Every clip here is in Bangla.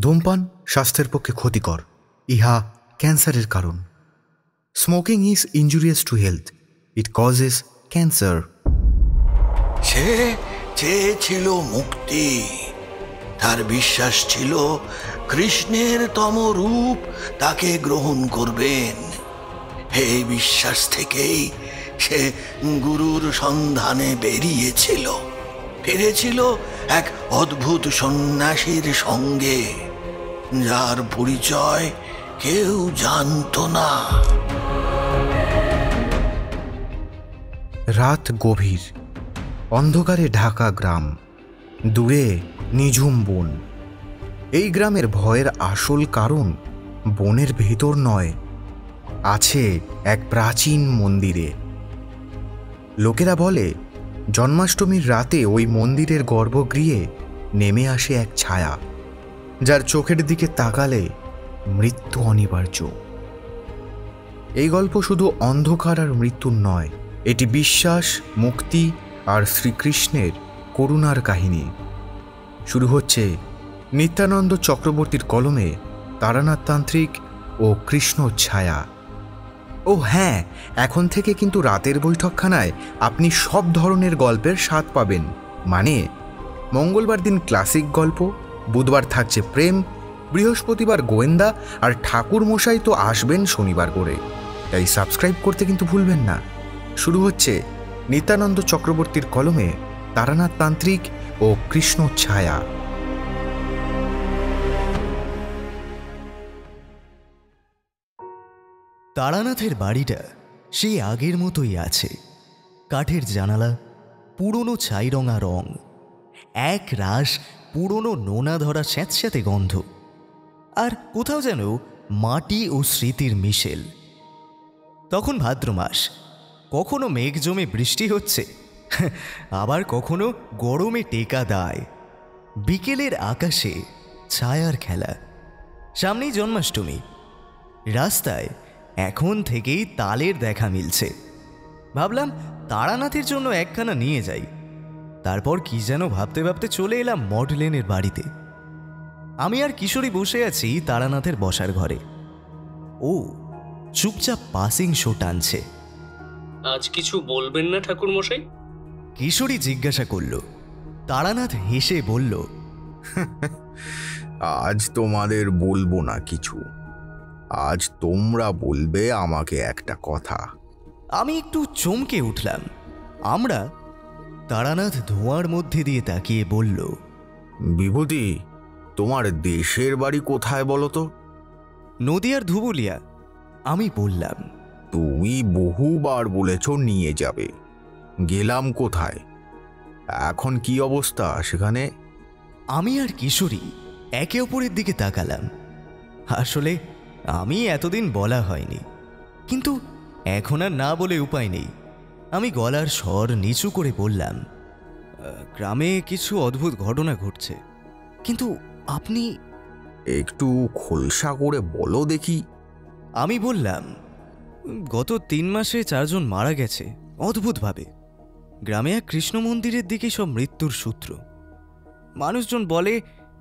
ধূমপান স্বাস্থ্যের পক্ষে ক্ষতিকর, ইহা ক্যান্সারের কারণ। Smoking is injurious to health, it causes cancer. সে চেয়েছিল মুক্তি, তার বিশ্বাস ছিল কৃষ্ণের তম রূপ তাকে গ্রহণ করবেন। এই বিশ্বাস থেকেই সে গুরুর সন্ধানে বেরিয়েছিল, ফিরেছিল এক অদ্ভুত সন্ন্যাসীর সঙ্গে, যার পরিচয় কেউ জানত না। রাত গভীর, অন্ধকারে ঢাকা গ্রাম, দূরে নিঝুম বন। এই গ্রামের ভয়ের আসল কারণ বনের ভেতর নয়, আছে এক প্রাচীন মন্দিরে। লোকেরা বলে জন্মাষ্টমীর রাতে ওই মন্দিরের গর্ভগৃহে নেমে আসে এক ছায়া, যার চোখের দিকে তাকালে মৃত্যু অনিবার্য। এই গল্প শুধু অন্ধকার আর মৃত্যুর নয়, এটি বিশ্বাস, মুক্তি আর শ্রীকৃষ্ণের করুণার কাহিনী। শুরু হচ্ছে নিত্যানন্দ চক্রবর্তীর কলমে তারানাথ তান্ত্রিক ও কৃষ্ণ ছায়া। ও হ্যাঁ, এখন থেকে কিন্তু রাতের বৈঠকখানায় আপনি সব ধরনের গল্পের স্বাদ পাবেন। মানে মঙ্গলবার দিন ক্লাসিক গল্প, বুধবার থাকছে প্রেম, বৃহস্পতিবার গোয়েন্দা, আর ঠাকুর মশাই তো আসবেন শনিবার করে। তাই সাবস্ক্রাইব করতে কিন্তু ভুলবেন না। শুরু হচ্ছে নিত্যানন্দ চক্রবর্তীর কলমে তারানাথ তান্ত্রিক ও কৃষ্ণ ছায়া। তারানাথের বাড়িটা সেই আগের মতোই আছে। কাঠের জানালা, পুরনো ছাইরঙা রং, এক রাশ পুরনো নোনা ধরা স্যাঁতস্যাঁতে গন্ধ, আর কোথাও যেন মাটি ও স্মৃতির মিশেল। তখন ভাদ্র মাস, কখনো মেঘ জমে বৃষ্টি হচ্ছে, আবার কখনো গরমে টেকা দায়। বিকেলের আকাশে ছায়ার খেলা। সামনেই জন্মাষ্টমী, রাস্তায় এখন থেকেই তালের দেখা মিলছে। ভাবলাম তারানাথের জন্য একখানা নিয়ে যাই। তারপর কি যেন ভাবতে ভাবতে চলে এলাম মডলেনের বাড়িতে। আমি আর কিশোরী বসে আছি তারানাথের বসার ঘরে। ও চুপচাপ পাসিং শো টানছে। আজ কিছু বলবেন না ঠাকুর মশাই? কিশোরী জিজ্ঞাসা করল। তারানাথ হেসে বলল, আজ তোমাদের বলবো না কিছু, আজ তোমরা বলবে আমাকে একটা কথা। আমি একটু চমকে উঠলাম। আমরা? তারানাথ ধোঁয়ার মধ্যে দিয়ে তাকিয়ে বলল, বিভূতি, তোমার দেশের বাড়ি কোথায় বলো তো? নদিয়ার ধুবুলিয়া। আমি বললাম, তুমি বহুবার বলেছ নিয়ে যাবে, গেলাম কোথায়? এখন কি অবস্থা সেখানে? আমি আর কিশোরী একে অপরের দিকে তাকালাম। আসলে আমি এতদিন বলা হয়নি, কিন্তু এখন আর না বলে উপায় নেই। আমি গলার স্বর নিচু করে বললাম, গ্রামে কিছু অদ্ভুত ঘটনা ঘটছে, কিন্তু আপনি একটু খোলসা করে বলো দেখি। আমি বললাম, গত 3 মাসে 4 জন মারা গেছে অদ্ভুতভাবে। গ্রামে এক কৃষ্ণ মন্দিরের দিকে সব মৃত্যুর সূত্র। মানুষজন বলে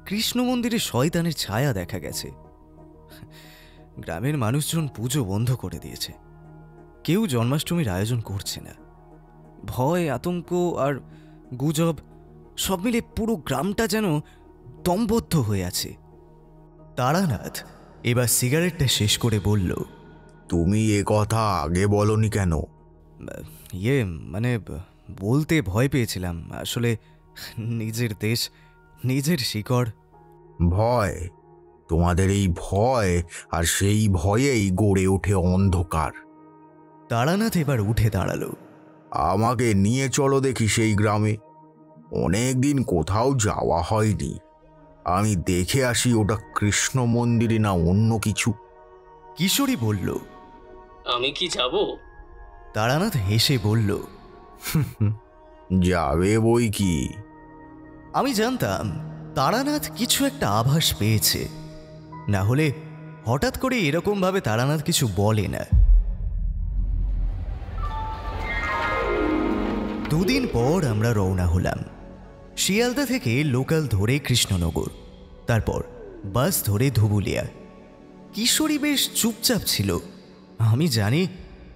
কৃষ্ণ মন্দিরে শয়তানের ছায়া দেখা গেছে। গ্রামের মানুষজন পুজো বন্ধ করে দিয়েছে, কেউ জন্মাষ্টমীর আয়োজন করছে না। ভয়, আতঙ্ক আর গুজব সব মিলে পুরো গ্রামটা যেন দমবদ্ধ হয়ে আছে। তারানাথ এবার সিগারেটটা শেষ করে বলল, তুমি এ কথা আগে বলনি কেন? মানে বলতে ভয় পেয়েছিলাম। আসলে নিজের দেশ, নিজের শিকড়। ভয়? তোমাদের এই ভয়, আর সেই ভয়েই গড়ে ওঠে অন্ধকার। তারানাথ এবার উঠে দাঁড়ালো। আমাকে নিয়ে চলো দেখি সেই গ্রামে। অনেকদিন কোথাও যাওয়া হয়নি, আমি দেখে আসি ওটা কৃষ্ণ মন্দিরে না অন্য কিছু। কিশোরী বলল, আমি কি যাব? তারানাথ হেসে বলল, যাবে বই কি। আমি জানতাম তারানাথ কিছু একটা আভাস পেয়েছে, না হলে হঠাৎ করে এরকম ভাবে তারানাথ কিছু বলে না। 2 দিন পর আমরা রওনা হলাম। শিয়ালদা থেকে লোকাল ধরে কৃষ্ণনগর, তারপর বাস ধরে ধুবুলিয়া। কিশোরী বেশ চুপচাপ ছিল। আমি জানি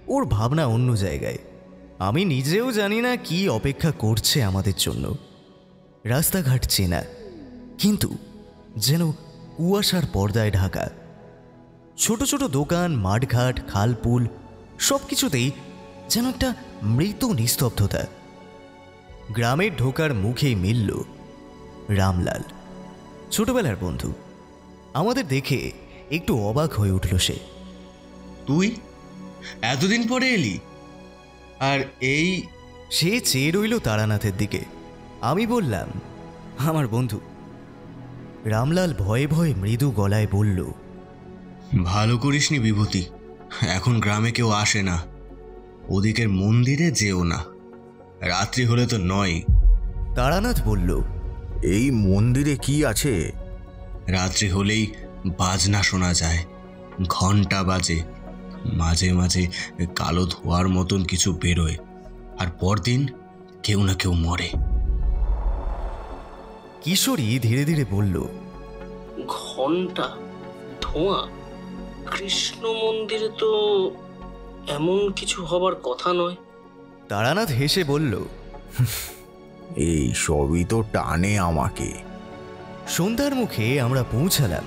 ওর ভাবনা অন্য জায়গায়। আমি নিজেও জানি না কি অপেক্ষা করছে আমাদের জন্য। রাস্তাঘাট চেনা, কিন্তু যেন কুয়াশার পর্দায় ঢাকা। ছোট ছোট দোকান, মাঠঘাট, খালপুল, সব কিছুতেই যেন একটা মৃত নিস্তব্ধতা। গ্রামের ঢোকার মুখেই মিলল রামলাল, ছোটবেলার বন্ধু। আমাদের দেখে একটু অবাক হয়ে উঠল সে। তুই এতদিন পরে এলি? আর এই... সে চেয়ে রইল তারানাথের দিকে। আমি বললাম, আমার বন্ধু। রামলাল ভয়ে ভয়ে মৃদু গলায় বলল, ভালো করিসনি বিভূতি, এখন গ্রামে কেউ আসে না। ওদিকের মন্দিরে যেও না, রাত্রি হলে তো নয়। তারানাথ বলল, এই মন্দিরে কি আছে? রাত্রি হলেই বাজনা শোনা যায়, ঘন্টা বাজে, মাঝে মাঝে কালো ধোয়ার মতন কিছু বেরোয়, আর পরদিন কেউ না কেউ মরে। কিশোরী ধীরে ধীরে বলল, ঘন্টা, ধোঁয়া? কৃষ্ণ মন্দিরে তো এমন কিছু হবার কথা নয়। তারানাথ হেসে বলল, এই সবই তো টানে আমাকে। সন্ধ্যার মুখে আমরা পৌঁছালাম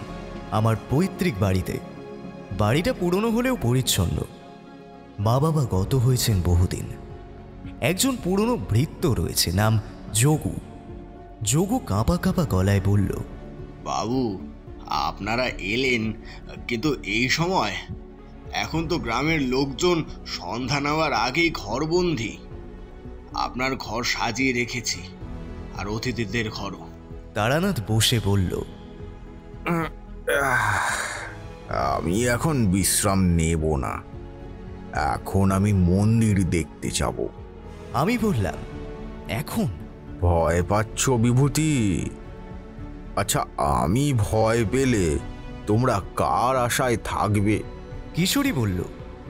আমার পৈতৃক বাড়িতে। বাড়িটা পুরনো হলেও পরিচ্ছন্ন। মা বাবা গত হয়েছেন বহুদিন। একজন পুরনো ভৃত্য রয়েছে, নাম যোগু। যোগু কাঁপা কাঁপা গলায় বলল, বাবু, আপনারা এলেন, কিন্তু এই সময়? এখন তো গ্রামের লোকজন সন্ধ্যা নেওয়ার আগেই ঘরবন্দি। আপনার ঘর সাজিয়ে রেখেছি, আর অতিথিদের ঘরও। তারানাথ বসে বলল, আমি এখন বিশ্রাম নেব না, এখন আমি মন্দির দেখতে যাব। আমি বললাম, এখন? ভয় পাচ্ছ বিভূতি? আচ্ছা, আমি ভয় পেলে তোমরা কার আশায় থাকবে? কিশোরী বলল,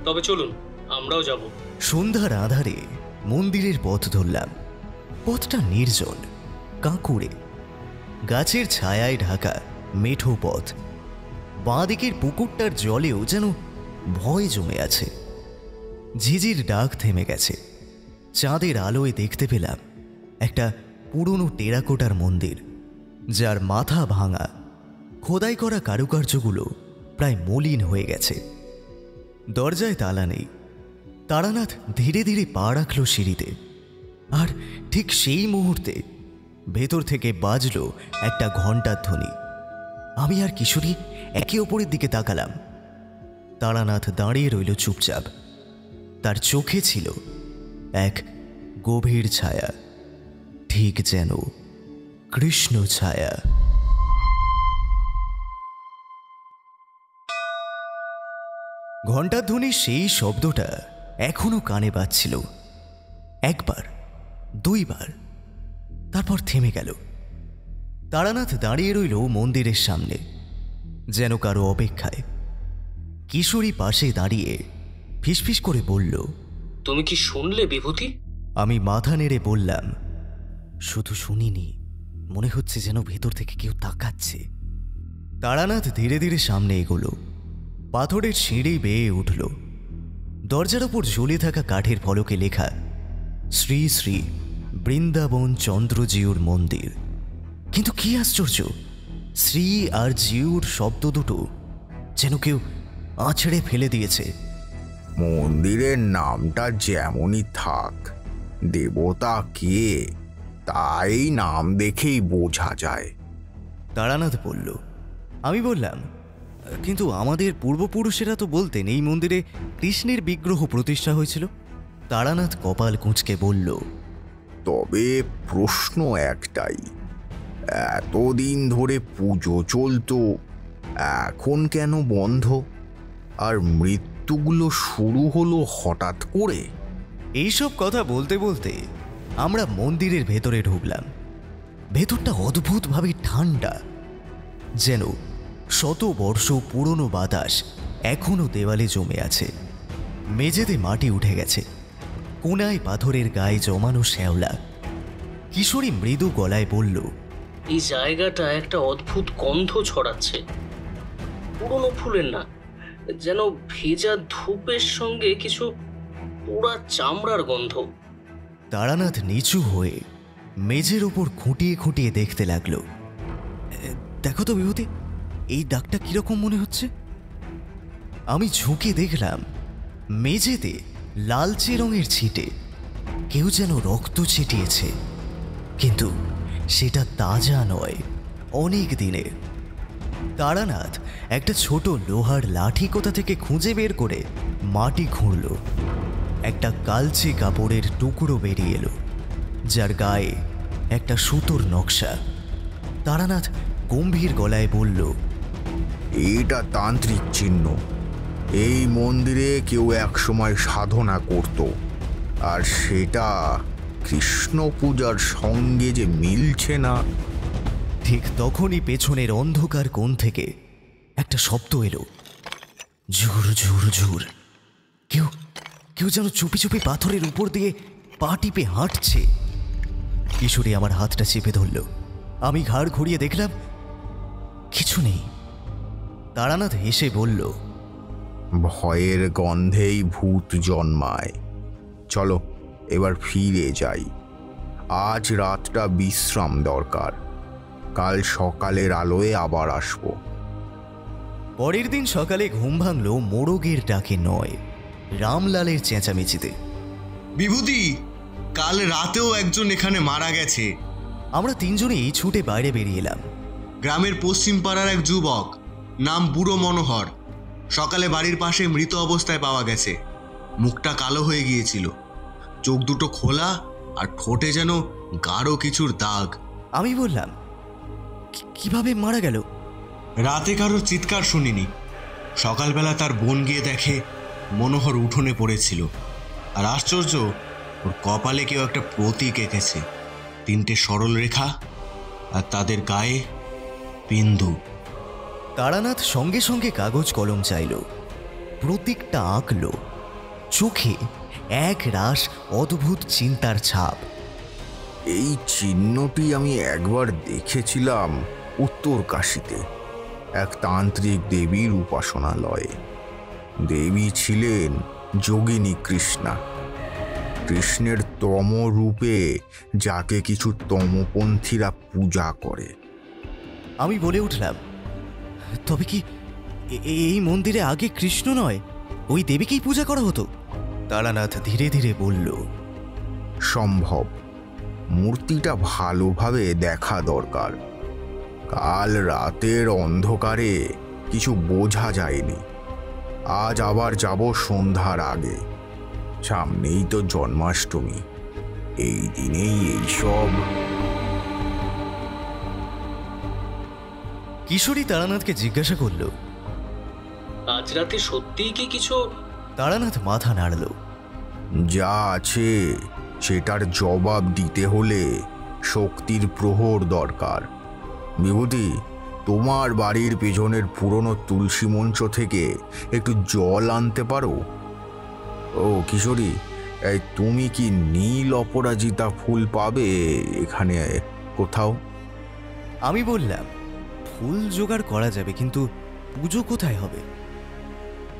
তবে চলুন, আমরাও যাব। সন্ধ্যার আধারে মন্দিরের পথ ধরলাম। পথটা নির্জন, কাঁকুড়ে, গাছের ছায়ায় ঢাকা মেঠো পথ। বাঁ দিকের পুকুরটার জলেও যেন ভয় জমে আছে। ঝিঝির ডাক থেমে গেছে। চাঁদের আলোয় দেখতে পেলাম একটা পুরনো টেরাকোটার মন্দির, যার মাথা ভাঙা, খোদাই করা কারুকার্যগুলো প্রায় মলিন হয়ে গেছে। দরজায় তালা নেই। তারানাথ ধীরে ধীরে পা রাখল সিঁড়িতে, আর ঠিক সেই মুহূর্তে ভেতর থেকে বাজল একটা ঘণ্টার ধ্বনি। আমি আর কিশোরী একে অপরের দিকে তাকালাম। তারানাথ দাঁড়িয়ে রইল চুপচাপ। তার চোখে ছিল এক গভীর ছায়া, ঠিক যেন কৃষ্ণ ছায়া। ঘণ্টার ধ্বনির সেই শব্দটা এখনো কানে বাজছিল। একবার, দুইবার, তারপর থেমে গেল। তারানাথ দাঁড়িয়ে রইল মন্দিরের সামনে, যেন কারো অপেক্ষায়। কিশোরী পাশে দাঁড়িয়ে ফিসফিস করে বলল, তুমি কি শুনলে বিভূতি? আমি মাথা নেড়ে বললাম, শুধু শুনিনি, মনে হচ্ছে যেন ভেতর থেকে কেউ তাকাচ্ছে। তারানাথ ধীরে ধীরে সামনে এগোলো। পাথরের সিঁড়ি বেয়ে উঠল। দরজার ওপর ঝুলে থাকা কাঠের ফলকে লেখা, শ্রী শ্রী বৃন্দাবন চন্দ্রজিউর মন্দির। কিন্তু কি আশ্চর্য, শ্রী আর জিউর শব্দ দুটো যেন কেউ আছড়ে ফেলে দিয়েছে। মন্দিরের নামটা যেমনই থাক, দেবতা কে তাই নাম দেখেই বোঝা যায়। তারানাথ বলল। আমি বললাম, কিন্তু আমাদের পূর্বপুরুষেরা তো বলতেন এই মন্দিরে কৃষ্ণের বিগ্রহ প্রতিষ্ঠা হয়েছিল। তারানাথ কপাল কুঁচকে বলল, তবে প্রশ্ন একটাই, এতদিন ধরে পুজো চলতো, এখন কেন বন্ধ? আর মৃত্যুগুলো শুরু হলো হঠাৎ করে? এইসব কথা বলতে বলতে আমরা মন্দিরের ভেতরে ঢুকলাম। ভেতরটা অদ্ভুতভাবে ঠান্ডা, যেন শত বর্ষ পুরনো বাতাস এখনো দেওয়ালে জমে আছে। মেঝেতে মাটি উঠে গেছে, কোনায় পাথরের গায়ে জমানো শ্যাওলা। কিশোরী মৃদু গলায় বলল, এই জায়গাটা একটা অদ্ভুত গন্ধ ছড়াচ্ছে। পুরনো ফুলের না, যেন ভেজা ধূপের সঙ্গে কিছু পোড়া চামড়ার গন্ধ। তারানাথ নিচু হয়ে মেঝের ওপর খুঁটিয়ে খুঁটিয়ে দেখতে লাগলো। দেখো তো বিভূতি, এই দাগটা কিরকম মনে হচ্ছে? আমি ঝুঁকে দেখলাম মেঝেতে লালচে রঙের ছিটে কেউ যেন রক্ত ছিটিয়েছে, কিন্তু সেটা তাজা নয়, অনেক দিনের। তারানাথ একটা ছোট লোহার লাঠি কোথা থেকে খুঁজে বের করে মাটি খুঁড়ল। একটা কালচে কাপড়ের টুকরো বেরিয়ে এলো, যার গায়ে একটা সুতোর নকশা। তারানাথ গম্ভীর গলায় বলল, এটা তান্ত্রিক চিহ্ন। এই মন্দিরে কেউ একসময় সাধনা করত, আর সেটা কৃষ্ণ পূজার সঙ্গে যে মিলছে না। ঠিক তখনই পেছনের অন্ধকার কোণ থেকে একটা শব্দ এলো, ঝুর ঝুর ঝুর। কেউ কেউ যেন চুপি চুপি পাথরের উপর দিয়ে পা টিপে হাঁটছে। কিশোরী আমার হাতটা চেপে ধরল। আমি ঘাড় ঘুরিয়ে দেখলাম কিছু নেই। তারানাথ হেসে বলল, ভয়ের গন্ধেই ভূত জন্মায়। চলো এবার ফিরে যাই। আজ রাতটা বিশ্রাম দরকার, কাল সকালের আলোয় আবার আসবো। পরের দিন সকালে ঘুম ভাঙল মোড়গের ডাকে নয়, রামলালের চেঁচামেচিতে। বিভূতি, কাল রাতেও একজন এখানে মারা গেছে। আমরা তিনজনেই ছুটে বাইরে বেরিয়ে এলাম। গ্রামের পশ্চিম পাড়ার এক যুবক, নাম বুড়ো মনোহর। সকালে বাড়ির পাশে মৃত অবস্থায় পাওয়া গেছে। মুখটা কালো হয়ে গিয়েছিল, চোখ দুটো খোলা, আর ঠোঁটে যেন গাঢ় কিছুর দাগ। আমি বললাম, কিভাবে মারা গেল? রাতে কারোর চিৎকার শুনিনি। সকালবেলা তার বোন গিয়ে দেখে মনোহর উঠোনে পড়েছিল, আর আশ্চর্য, ওর কপালে কেউ একটা প্রতীক এঁকেছে, 3টে সরল রেখা, আর তাদের গায়ে বিন্দু। তারানাথ সঙ্গে সঙ্গে কাগজ কলম চাইল, প্রতীকটা আঁকল। চোখে এক রাশ অদ্ভুত চিন্তার ছাপ। এই চিহ্নটি আমি একবার দেখেছিলাম উত্তর কাশীতে, এক তান্ত্রিক দেবীর উপাসনালয়ে। দেবী ছিলেন যোগিনী কৃষ্ণা, কৃষ্ণের তম রূপে, যাকে কিছু তমপন্থীরা পূজা করে। আমি বলে উঠলাম, তবে কি এই মন্দিরে আগে কৃষ্ণ নয়, ওই দেবীকেই পূজা করা হতো? তারানাথ ধীরে ধীরে বলল, সম্ভব। মূর্তিটা ভালোভাবে দেখা দরকার। কাল রাতের অন্ধকারে কিছু বোঝা যায়নি। আজ আবার যাব সন্ধ্যার আগে। সামনেই তো জন্মাষ্টমী, এই দিনেই এইসব। কিশোরী তারানাথকে জিজ্ঞাসা করল, আজ রাতে সত্যিই কি কিছু? তারানাথ মাথা নাড়ল। যা আছে সেটার জবাব দিতে হলে শক্তির প্রহর দরকার। বিভূতি, তোমার বাড়ির পেছনের পুরনো তুলসী মঞ্চ থেকে একটু জল আনতে পারো? ও কিশোরী, তুমি কি নীল অপরাজিতা ফুল পাবে এখানে কোথাও? আমি বললাম, ফুল জোগাড় করা যাবে, কিন্তু পুজো কোথায় হবে?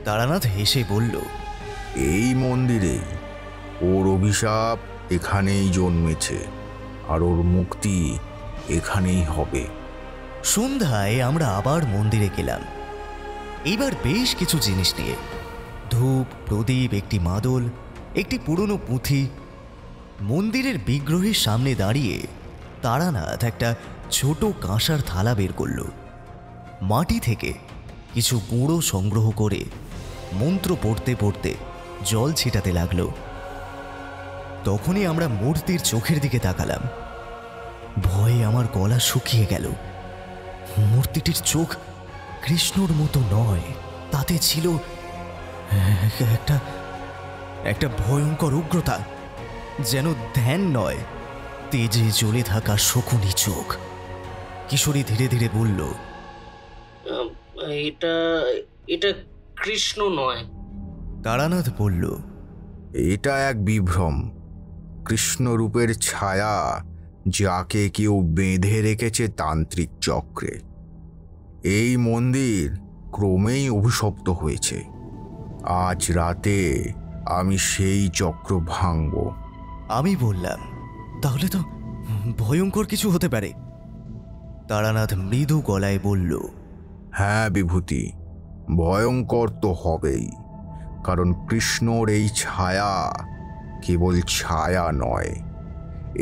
তারানাথ হেসে বলল, এই মন্দিরেই। ওর অভিশাপ এখানেই জন্মেছে, আর ওর মুক্তি এখানেই হবে। সন্ধ্যায় আমরা আবার মন্দিরে গেলাম, এইবার বেশ কিছু জিনিস নিয়ে। ধূপ, প্রদীপ, একটি মাদল, একটি পুরনো পুঁথি। মন্দিরের বিগ্রহের সামনে দাঁড়িয়ে তারানাথ একটা ছোট কাঁসার থালা বের করল। মাটি থেকে কিছু গুঁড়ো সংগ্রহ করে মন্ত্র পড়তে পড়তে জল ছিটাতে লাগলো। তখনই আমরা মূর্তির চোখের দিকে তাকালাম। ভয়ে আমার গলা শুকিয়ে গেল। মূর্তিটির চোখ কৃষ্ণর মতো নয়, তাতে ছিল একটা একটা ভয়ঙ্কর উগ্রতা, যেন ধ্যান নয়, তেজে জ্বলে থাকা শকুনি চোখ। কিশোরী ধীরে ধীরে বলল, এটা এটা কৃষ্ণ নয়। তারানাথ বলল, এটা এক বিভ্রম। কৃষ্ণরূপের ছায়া যাকে কেউ বেঁধে রেখেছে তান্ত্রিক চক্রে। এই মন্দির ক্রমেই অভিশপ্ত হয়েছে। আজ রাতে আমি সেই চক্র ভাঙব। আমি বললাম, তাহলে তো ভয়ঙ্কর কিছু হতে পারে। তারানাথ মৃদু গলায় বলল, হ্যাঁ বিভূতি, ভয়ঙ্কর তো হবেই, কারণ কৃষ্ণর এই ছায়া কেবল ছায়া নয়,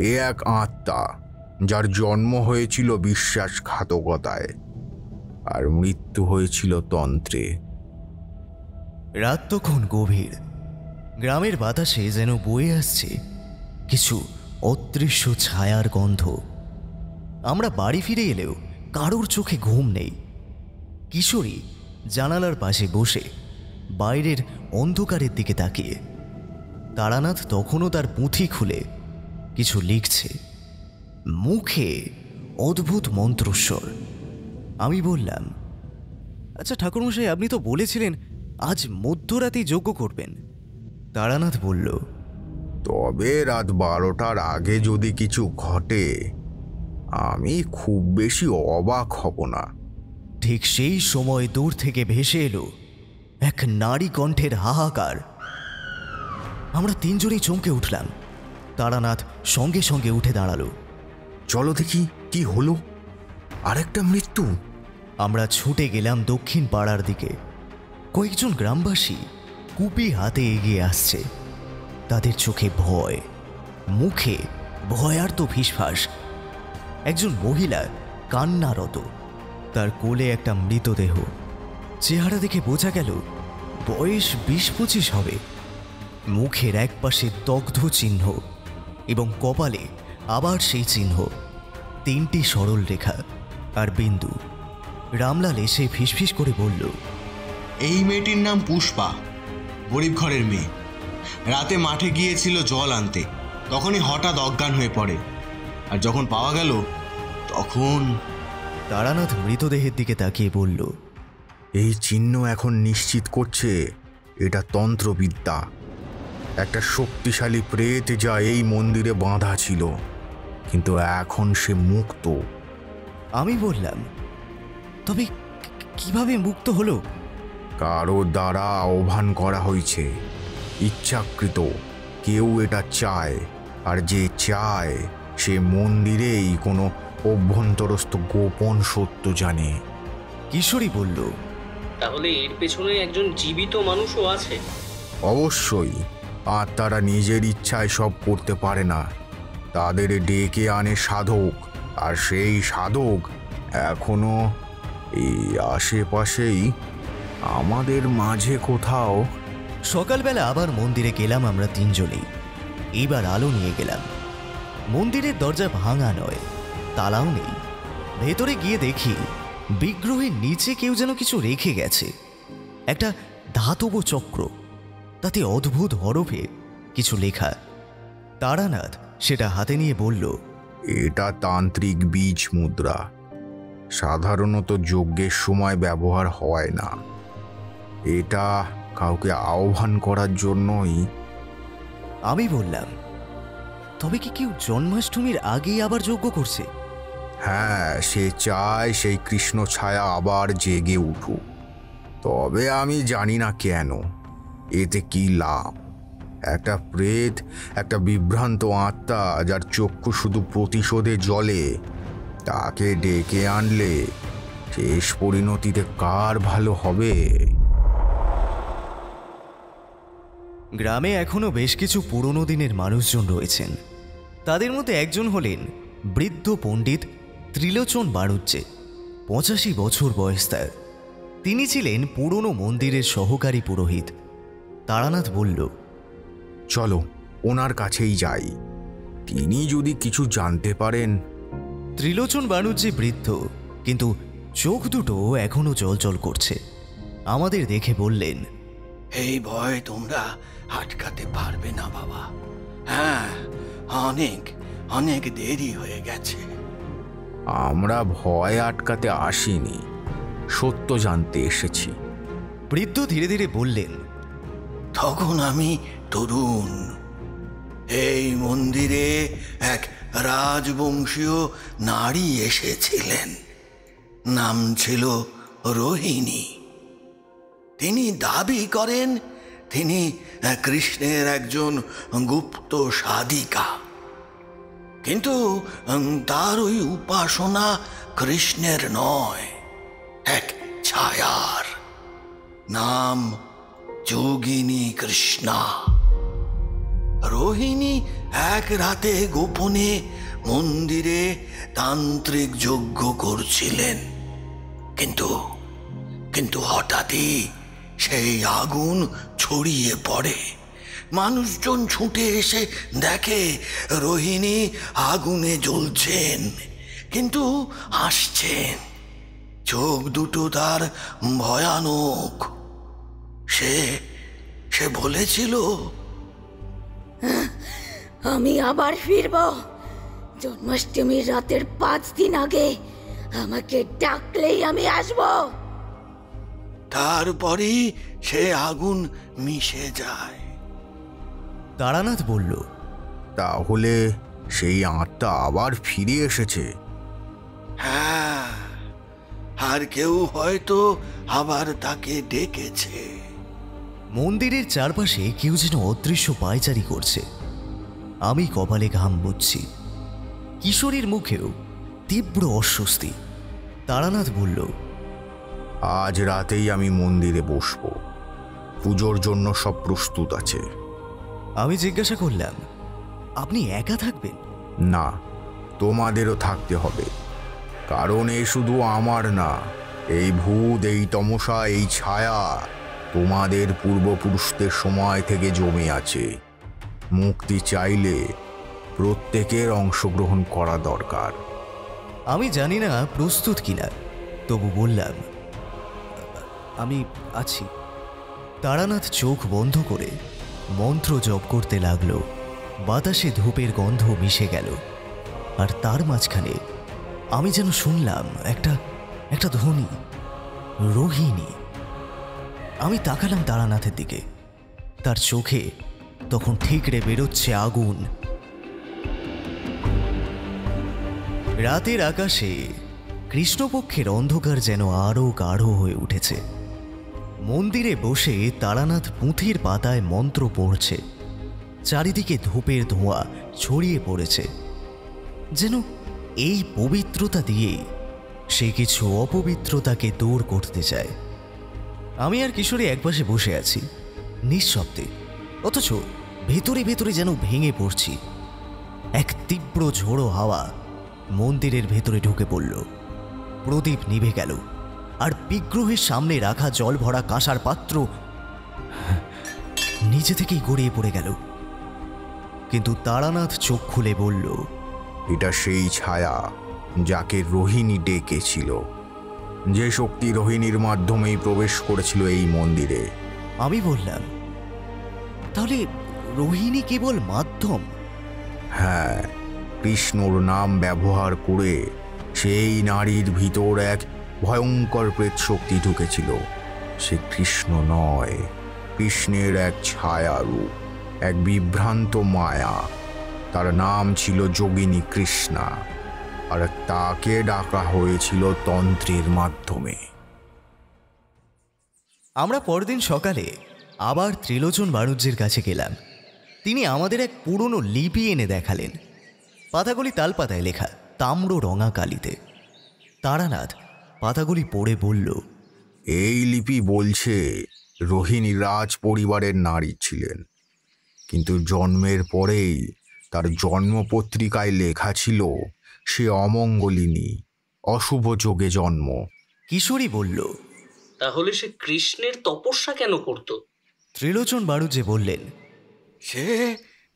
এ এক আত্মা যার জন্ম হয়েছিল বিশ্বাসঘাতকতায় আর মৃত্যু হয়েছিল তন্ত্রে। রাত তখন গভীর। গ্রামের বাতাসে যেন বয়ে আসছে কিছু অদৃশ্য ছায়ার গন্ধ। আমরা বাড়ি ফিরে এলেও কারোর চোখে ঘুম নেই। কিশোরী জানালার পাশে বসে বাইরের অন্ধকারের দিকে তাকিয়ে। তারানাথ তখনও তার পুঁথি খুলে কিছু লিখছে, মুখে অদ্ভুত মন্ত্রস্বর। আমি বললাম, আচ্ছা ঠাকুরমশাই, আপনি তো বলেছিলেন আজ মধ্যরাতেই যজ্ঞ করবেন। তারানাথ বলল, তবে রাত 12টার আগে যদি কিছু ঘটে আমি খুব বেশি অবাক হব না। ঠিক সেই সময় দূর থেকে ভেসে এলো এক নারী কণ্ঠের হাহাকার। আমরা তিনজনই চমকে উঠলাম। তারানাথ সঙ্গে সঙ্গে উঠে দাঁড়ালো। চলো দেখি কি হলো, আরেকটা মৃত্যু। আমরা ছুটে গেলাম দক্ষিণ পাড়ার দিকে। কয়েকজন গ্রামবাসী কুপি হাতে এগিয়ে আসছে। তাদের চোখে ভয়, মুখে ভয়ার্ত ফিসফাস। একজন মহিলা কান্নারত, তার কোলে একটা মৃতদেহ। চেহারা দেখে বোঝা গেল বয়স 20-25 হবে। মুখের একপাশে দগ্ধ চিহ্ন এবং কপালে আবার সেই চিহ্ন, 3টি সরল রেখা আর বিন্দু। রামলাল এসে ফিসফিস করে বলল, এই মেয়েটির নাম পুষ্পা, গরিব ঘরের মেয়ে। রাতে মাঠে গিয়েছিল জল আনতে, তখনই হঠাৎ অজ্ঞান হয়ে পড়ে। আর যখন পাওয়া গেল তখন। তারানাথ মৃতদেহের দিকে তাকিয়ে বলল, এই চিহ্ন এখন নিশ্চিত করছে এটা তন্ত্রবিদ্যা। একটা শক্তিশালী প্রেত যা এই মন্দিরে বাঁধা ছিল, কিন্তু এখন সে মুক্ত। আমি বললাম, তবে কিভাবে মুক্ত হলো? কারো দ্বারা আহ্বান করা হয়েছে, ইচ্ছাকৃত। কেউ এটা চায়, আর যে চায় সে মন্দিরেই কোনো অভ্যন্তরস্থ গোপন সত্য জানে। কিশোরী বলল, তাহলে এর পেছনে একজন জীবিত মানুষও আছে? অবশ্যই। আর তারা নিজের ইচ্ছায় সব করতে পারে না, তাদের ডেকে আনে সাধক, আর সেই সাধক এখনো এই আশেপাশেই আমাদের মাঝে কোথাও। সকালবেলা আবার মন্দিরে গেলাম আমরা তিনজনেই। এইবার আলো নিয়ে গেলাম। মন্দিরের দরজা ভাঙা নয়, তালাও নেই। ভেতরে গিয়ে দেখি বিগ্রহের নিচে কেউ যেন কিছু রেখে গেছে, একটা ধাতব চক্র, তাতে অদ্ভুত হরফে কিছু লেখা। তারানাথ সেটা হাতে নিয়ে বলল, এটা তান্ত্রিক বীজ মুদ্রা, সাধারণত যজ্ঞের সময় ব্যবহার হয় না। এটা কাউকে আহ্বান করার জন্যই। আমি বললাম, তবে কি কেউ জন্মাষ্টমীর আগেই আবার যজ্ঞ করছে? হ্যাঁ, সে চায় সেই কৃষ্ণ ছায়া আবার জেগে উঠুক। তবে আমি জানি না কেন, এতে কি লাভ। একটা প্রেত, একটা বিভ্রান্ত আত্মা যার চক্ষু শুধু প্রতিশোধে জ্বলে, তাকে ডেকে আনলে শেষ পরিণতিতে কার ভালো হবে? গ্রামে এখনো বেশ কিছু পুরনো দিনের মানুষজন রয়েছেন। তাদের মধ্যে একজন হলেন বৃদ্ধ পণ্ডিত ত্রিলোচন বাড়ুজ্জে। 85 বছর বয়স তার। তিনি ছিলেন পুরনো মন্দিরের সহকারী পুরোহিত। তারানাথ বলল, চলো ওনার কাছেই যাই, তিনি যদি কিছু জানতে পারেন। ত্রিলোচন বাড়ুজ্জে বৃদ্ধ, কিন্তু চোখ দুটো এখনো জলজল করছে। আমাদের দেখে বললেন, এই ভয় তোমরা আটকাতে পারবে না বাবা। হ্যাঁ, অনেক অনেক দেরি হয়ে গেছে। আমরা ভয় আটকাতে আসিনি, সত্য জানতে এসেছি। বৃদ্ধ ধীরে ধীরে বললেন, তখন আমি তরুণ। এই মন্দিরে এক রাজবংশীয় নারী এসেছিলেন। নাম ছিল রোহিণী। তিনি দাবি করেন তিনি কৃষ্ণের একজন গুপ্ত সাধিকা, কিন্তু তার ওই উপাসনা কৃষ্ণের নয়, এক ছায়ার। নাম যোগিনী কৃষ্ণা। রোহিণী এক রাতে গোপনে মন্দিরে তান্ত্রিক যজ্ঞ করছিলেন, কিন্তু কিন্তু হঠাৎই সেই আগুন ছড়িয়ে পড়ে। মানুষজন ছুটে এসে দেখে রোহিণী আগুনে জ্বলছেন, কিন্তু হাসছেন। চোখ দুটো তার ভয়ানক। সে সে বলেছিল, আমি আবার ফিরব। জন্মাষ্টমীর রাতের 5 দিন আগে আমাকে ডাকলেই আমি আসব। তারপরেই সে আগুন মিশে যায়। তারানাথ বলল, তাহলে সেই আত্মা আবার ফিরে এসেছে? হ্যাঁ, আর কেউ হয়তো আবার তাকে ডেকেছে। মন্দিরের চারপাশে কেউ যেন অদৃশ্য পায়চারি করছে। আমি কপালে ঘাম মুছছি। কিশোরীর মুখেও তীব্র অস্বস্তি। তারানাথ বলল, আজ রাতেই আমি মন্দিরে বসব। পুজোর জন্য সব প্রস্তুত আছে। আমি জিজ্ঞাসা করলাম, আপনি একা থাকবেন? না, তোমাদেরও থাকতে হবে। কারণ এ শুধু আমার না, এই ভূত, এই তমসা, এই ছায়া তোমাদের পূর্বপুরুষদের সময় থেকে জমে আছে। মুক্তি চাইলে প্রত্যেকের অংশগ্রহণ করা দরকার। আমি জানি না প্রস্তুত কিনা, তবু বললাম, আমি আছি। তারানাথ চোখ বন্ধ করে মন্ত্র জপ করতে লাগল। বাতাসে ধূপের গন্ধ মিশে গেল, আর তার মাঝখানে আমি যেন শুনলাম একটা ধ্বনি, রোহিণী। আমি তাকালাম তারানাথের দিকে। তার চোখে তখন ঠিকরে বেরোচ্ছে আগুন। রাতের আকাশে কৃষ্ণপক্ষের অন্ধকার যেন আরও গাঢ় হয়ে উঠেছে। মন্দিরে বসে তারানাথ পুঁথির পাতায় মন্ত্র পড়ছে। চারিদিকে ধূপের ধোঁয়া ছড়িয়ে পড়েছে, যেন এই পবিত্রতা দিয়েই সে কিছু অপবিত্রতাকে দূর করতে চায়। আমি আর কিশোরী একপাশে বসে আছি নিঃশব্দে, অথচ ভেতরে ভেতরে যেন ভেঙে পড়ছি। এক তীব্র ঝোড়ো হাওয়া মন্দিরের ভেতরে ঢুকে পড়ল। প্রদীপ নিভে গেল, আর বিগ্রহের সামনে রাখা জল ভরা কাঁসার পাত্র নিচে থেকেই গড়িয়ে পড়ে গেল। কিন্তু তারানাথ চোখ খুলে বলল, এটা সেই ছায়া যাকে রোহিণী ডেকেছিল, যে শক্তি রোহিণীর মাধ্যমেই প্রবেশ করেছিল এই মন্দিরে। আমি বললাম, তাহলে রোহিণী কেবল মাধ্যম? হ্যাঁ, কৃষ্ণর নাম ব্যবহার করে সেই নারীর ভিতর এক ভয়ঙ্কর প্রেত শক্তি ঢুকেছিল। সে কৃষ্ণ নয়, কৃষ্ণের এক ছায়া রূপ, এক বিভ্রান্ত মায়া। তার নাম ছিল যোগিনী কৃষ্ণা, আর তাকে ডাকা হয়েছিল তন্ত্রের মাধ্যমে। আমরা পরদিন সকালে আবার ত্রিলোচন বাণুজ্যের কাছে গেলাম। তিনি আমাদের এক পুরনো লিপি এনে দেখালেন। পাতাগুলি তালপাতায় লেখা, তাম্র রঙা কালিতে। তারানাথ পাতাগুলি পড়ে বলল, এই লিপি বলছে রোহিণী রাজ পরিবারের নারী ছিলেন, কিন্তু জন্মের পরেই তার জন্মপত্রিকায় লেখা ছিল সে অমঙ্গলিনী, অশুভ যোগে জন্ম। কিশোরী বলল, তাহলে সে কৃষ্ণের তপস্যা কেন করত? ত্রিলোচন বাণুজ্যে বললেন, সে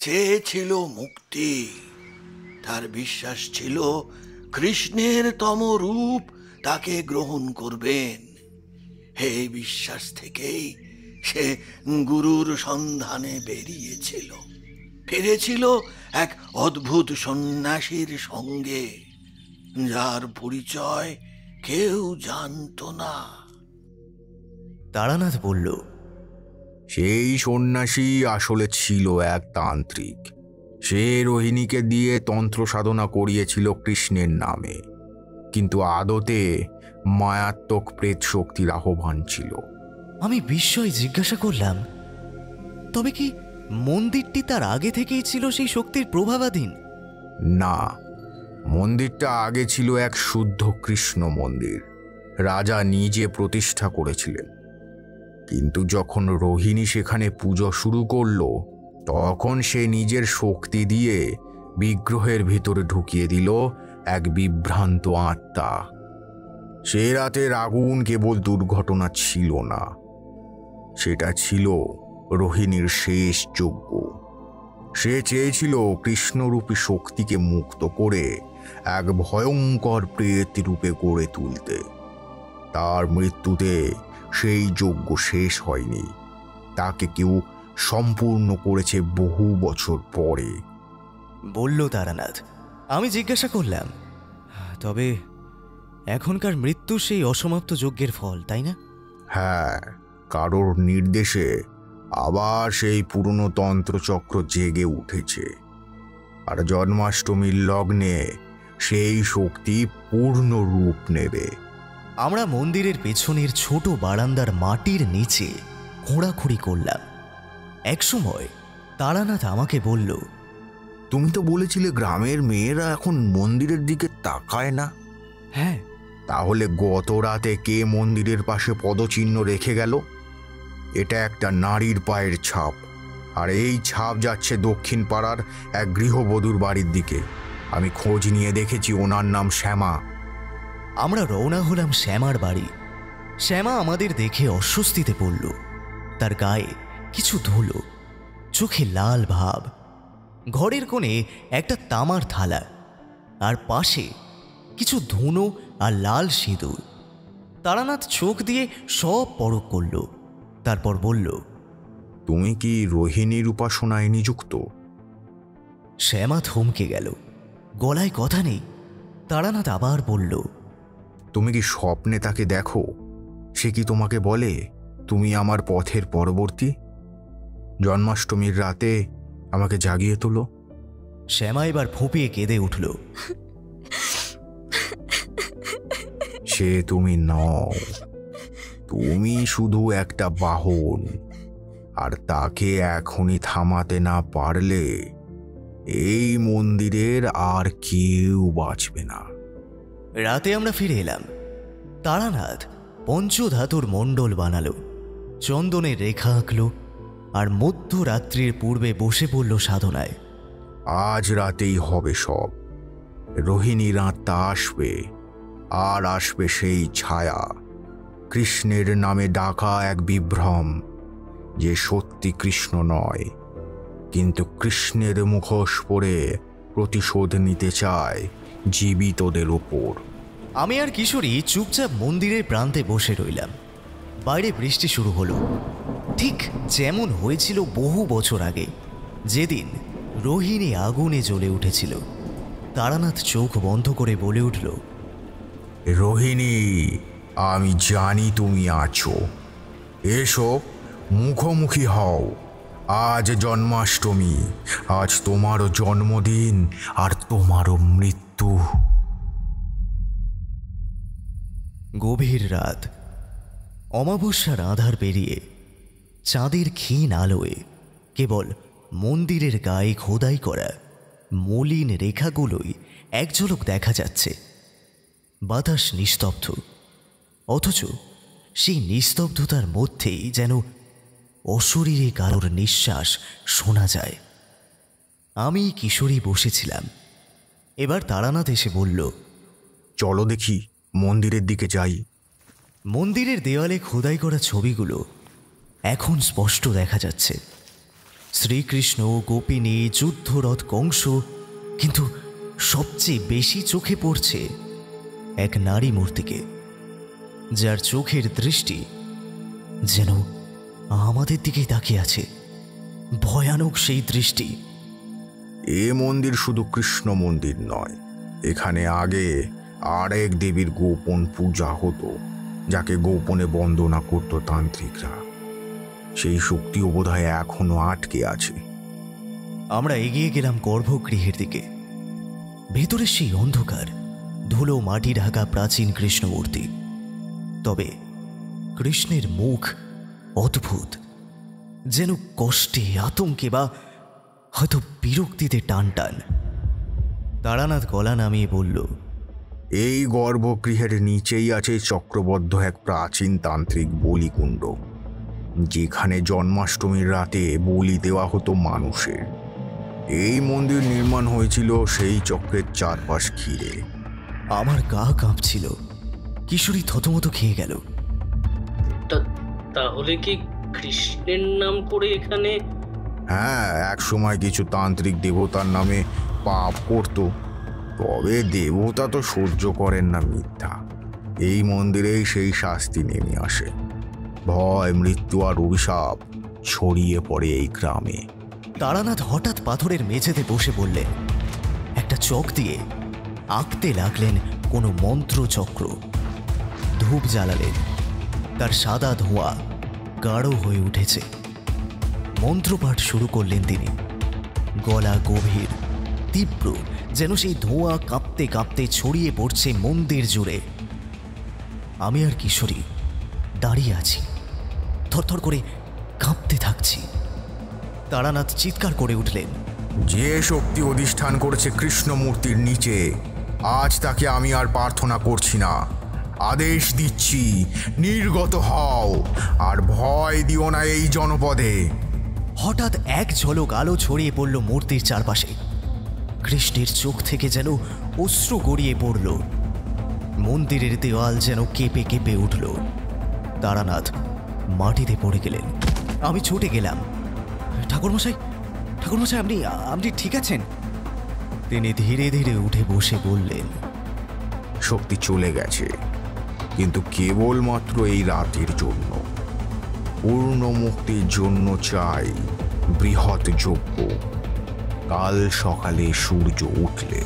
চেয়েছিল মুক্তি। তার বিশ্বাস ছিল কৃষ্ণের তম রূপ তাকে গ্রহণ করবেন। এই বিশ্বাস থেকেই সে গুরুর সন্ধানে বেরিয়েছিল। ফিরেছিল এক অদ্ভুত সন্ন্যাসীর সঙ্গে, যার পরিচয় কেউ জানত না। তারানাথ বলল, সেই সন্ন্যাসী আসলে ছিল এক তান্ত্রিক। সে রোহিণীকে দিয়ে তন্ত্র সাধনা করিয়েছিল কৃষ্ণের নামে, কিন্তু আদতে মায়াত্মক প্রেত শক্তির আহ্বান ছিল। আমি বিস্ময়ে জিজ্ঞাসা করলাম, তবে কি মন্দিরটি তার আগে থেকেই ছিল সেই শক্তির প্রভাবাধীন? না, মন্দিরটা আগে ছিল এক শুদ্ধ কৃষ্ণ মন্দির, রাজা নিজে প্রতিষ্ঠা করেছিলেন। কিন্তু যখন রোহিণী সেখানে পুজো শুরু করলো, তখন সে নিজের শক্তি দিয়ে বিগ্রহের ভিতরে ঢুকিয়ে দিল এক বিভ্রান্ত আত্মা। সে রাতের আগুন কেবল দুর্ঘটনা ছিল না, সেটা ছিল রোহিণীর শেষ যজ্ঞ। সে চেয়েছিল কৃষ্ণরূপী শক্তিকে মুক্ত করে এক ভয়ঙ্কর প্রেত রূপে গড়ে তুলতে। তার মৃত্যুতে সেই যজ্ঞ শেষ হয়নি, তাকে কেউ সম্পূর্ণ করেছে বহু বছর পরে, বলল তারানাথ। আমি জিজ্ঞাসা করলাম, তবে এখনকার মৃত্যু সেই অসমাপ্ত যজ্ঞের ফল, তাই না? হ্যাঁ, কারোর নির্দেশে আবার সেই পুরনো তন্ত্রচক্র জেগে উঠেছে, আর জন্মাষ্টমীর লগ্নে সেই শক্তি পূর্ণ রূপ নেবে। আমরা মন্দিরের পেছনের ছোট বারান্দার মাটির নিচে খোঁড়াখুড়ি করলাম। একসময় তারানাথ আমাকে বলল, তুমি তো বলেছিলে গ্রামের মেয়েরা এখন মন্দিরের দিকে তাকায় না। হ্যাঁ। তাহলে গত রাতে কে মন্দিরের পাশে পদচিহ্ন রেখে গেল? এটা একটা নারীর পায়ের ছাপ, আর এই ছাপ যাচ্ছে দক্ষিণ পাড়ার এক গৃহবধূর বাড়ির দিকে। আমি খোঁজ নিয়ে দেখেছি, ওনার নাম শ্যামা। আমরা রওনা হলাম শ্যামার বাড়ি। শ্যামা আমাদের দেখে অস্বস্তিতে পড়ল। তার গায়ে কিছু ধুলো, চোখে লাল ভাব। ঘরের কোণে একটা তামার থালা, আর পাশে কিছু ধুনো আর লাল সিঁদুর। তারানাথ চোখ দিয়ে সব পরখ করল, তারপর বলল, তুমি কি রোহিণীর উপাসনায় নিযুক্ত? শ্যামা থমকে গেল, গলায় কথা নেই। তারানাথ আবার বলল, তুমি কি স্বপ্নে তাকে দেখো? সে কি তোমাকে বলে তুমি আমার পথের পরবর্তী? জন্মাষ্টমীর রাতে আমাকে জাগিয়ে তোলো। শ্যামা এবার ফুঁপিয়ে কেঁদে উঠল। সে তুমি নও, তুমি শুধু একটা বাহন, আর তাকে এখনই থামাতে না পারলে এই মন্দিরের আর কেউ বাঁচবে না। রাতে আমরা ফিরে এলাম। তারানাথ পঞ্চধাতুর মণ্ডল বানালো, চন্দনের রেখা আঁকলো, আর মধ্যরাত্রির পূর্বে বসে পড়ল সাধনায়। আজ রাতেই হবে সব। রোহিণীর আত্মা আসবে, আর আসবে সেই ছায়া, কৃষ্ণের নামে ডাকা এক বিভ্রম, যে সত্যি কৃষ্ণ নয়, কিন্তু কৃষ্ণের মুখোশ পরে প্রতিশোধ নিতে চায় জীবিতদের ওপর। আমি আর কিশোরী চুপচাপ মন্দিরের প্রান্তে বসে রইলাম। বাইরে বৃষ্টি শুরু হলো, ঠিক যেমন হয়েছিল বহু বছর আগে, যেদিন রোহিণী আগুনে জ্বলে উঠেছিল। তারানাথ চোখ বন্ধ করে বলে উঠল, রোহিণী, আমি জানি তুমি আছো, এসো, মুখোমুখি হও। আজ জন্মাষ্টমী, আজ তোমারও জন্মদিন আর তোমারও মৃত্যু। গভীর রাত, অমাবস্যার আধার পেরিয়ে চাঁদের ক্ষীণ আলোয় কেবল মন্দিরের গায়ে খোদাই করা মলিন রেখাগুলোই এক ঝলক দেখা যাচ্ছে। বাতাস নিস্তব্ধ, অথচ সেই নিস্তব্ধতার মধ্যেই যেন অশরীরে কারোর নিঃশ্বাস শোনা যায়। আমি কিশোরী বসেছিলাম। এবার তারানাথ এসে বলল, চলো দেখি, মন্দিরের দিকে যাই। মন্দিরের দেওয়ালে খোদাই করা ছবিগুলো এখন স্পষ্ট দেখা যাচ্ছে। শ্রীকৃষ্ণ, গোপিনী, যুদ্ধরথ, কংস, কিন্তু সবচেয়ে বেশি চোখে পড়ছে এক নারী মূর্তিকে, যার চোখের দৃষ্টি যেন আমাদের দিকেই তাকিয়ে আছে। ভয়ানক সেই দৃষ্টি। এ মন্দির শুধু কৃষ্ণ মন্দির নয়, এখানে আগে আর এক দেবীর গোপন পূজা হতো, যাকে গোপনে বন্দনা করত তান্ত্রিকরা। সেই শক্তিও বোধহয় এখনো আটকে আছে। আমরা এগিয়ে গেলাম গর্ভগৃহের দিকে। ভেতরে সেই অন্ধকার, ধুলো মাটি ঢাকা প্রাচীন কৃষ্ণমূর্তি। তবে কৃষ্ণের মুখ অদ্ভুত, যেন কষ্টে, আতঙ্কে বা হয়তো বিরক্তিতে টান টান। তারানাথ গলা নামিয়ে বলল, এই গর্ভগৃহের নিচেই আছে চক্রবদ্ধ এক প্রাচীন তান্ত্রিক বলিকুণ্ড, যেখানে জন্মাষ্টমীর রাতে বলি দেওয়া হতো মানুষের। এই মন্দির নির্মাণ হয়েছিল সেই চক্রের চারপাশ ঘিরে। আমার গা কাঁপছিল। কিশোরী থতমত খেয়ে গেল। তাহলে কি কৃষ্ণের নাম করে এখানে? হ্যাঁ, এক সময় কিছু তান্ত্রিক দেবতার নামে পাপ করত, তবে দেবতা তো সহ্য করেন না মিথ্যা। এই মন্দিরেই সেই শাস্তি নেমে আসে। ভয়, মৃত্যু আর অভিশাপ ছড়িয়ে পড়ে এই গ্রামে। তারানাথ হঠাৎ পাথরের মেঝেতে বসে বললেন, একটা চক দিয়ে আঁকতে লাগলেন কোনো মন্ত্রচক্র। ধূপ জ্বালালেন, তার সাদা ধোঁয়া গাঢ় হয়ে উঠেছে। মন্ত্রপাঠ শুরু করলেন তিনি। গলা গভীর, তীব্র, যেন সেই ধোঁয়া কাঁপতে কাঁপতে ছড়িয়ে পড়ছে মন্দির জুড়ে। আমি আর কিশোরী দাঁড়িয়ে আছি, থরথর করে কাঁপতে থাকছি। তারানাথ চিৎকার করে উঠলেন, যে শক্তি অধিষ্ঠান করেছে কৃষ্ণমূর্তির নিচে, আজ তাকে আমি আর প্রার্থনা করছি না। আদেশ দিচ্ছি, নির্গত হও, আর ভয় দিও না এই জনপদে। হঠাৎ এক ঝলক আলো ছড়িয়ে পড়ল মূর্তির চারপাশে। কৃষ্ণের চোখ থেকে যেন অশ্রু গড়িয়ে পড়ল। মন্দিরের দেওয়াল যেন কেঁপে কেঁপে উঠল। তারানাথ মাটিতে পড়ে গেলেন। আমি ছুটে গেলাম, ঠাকুরমশাই, ঠাকুরমশাই, আপনি ঠিক আছেন? তিনি ধীরে ধীরে উঠে বসে বললেন, শক্তি চলে গেছে, কিন্তু কেবলমাত্র এই রাতের জন্য। পূর্ণ মুক্তির জন্য চাই বৃহৎ যজ্ঞ। কাল সকালে সূর্য উঠলে।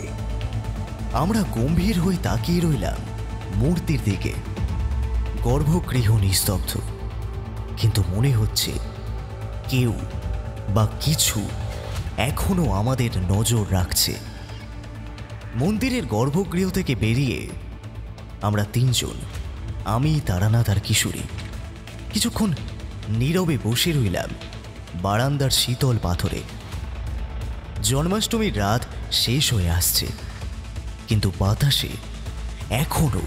আমরা গম্ভীর হয়ে তাকিয়ে রইলাম মূর্তির দিকে। গর্ভগৃহ নিস্তব্ধ, কিন্তু মনে হচ্ছে কেউ বা কিছু এখনো আমাদের নজর রাখছে। মন্দিরের গর্ভগৃহ থেকে বেরিয়ে আমরা তিনজন, আমি, তারানাথ আর কিশোরী, কিছুক্ষণ নীরবে বসে রইলাম বারান্দার শীতল পাথরে। জন্মাষ্টমীর রাত শেষ হয়ে আসছে, কিন্তু বাতাসে এখনো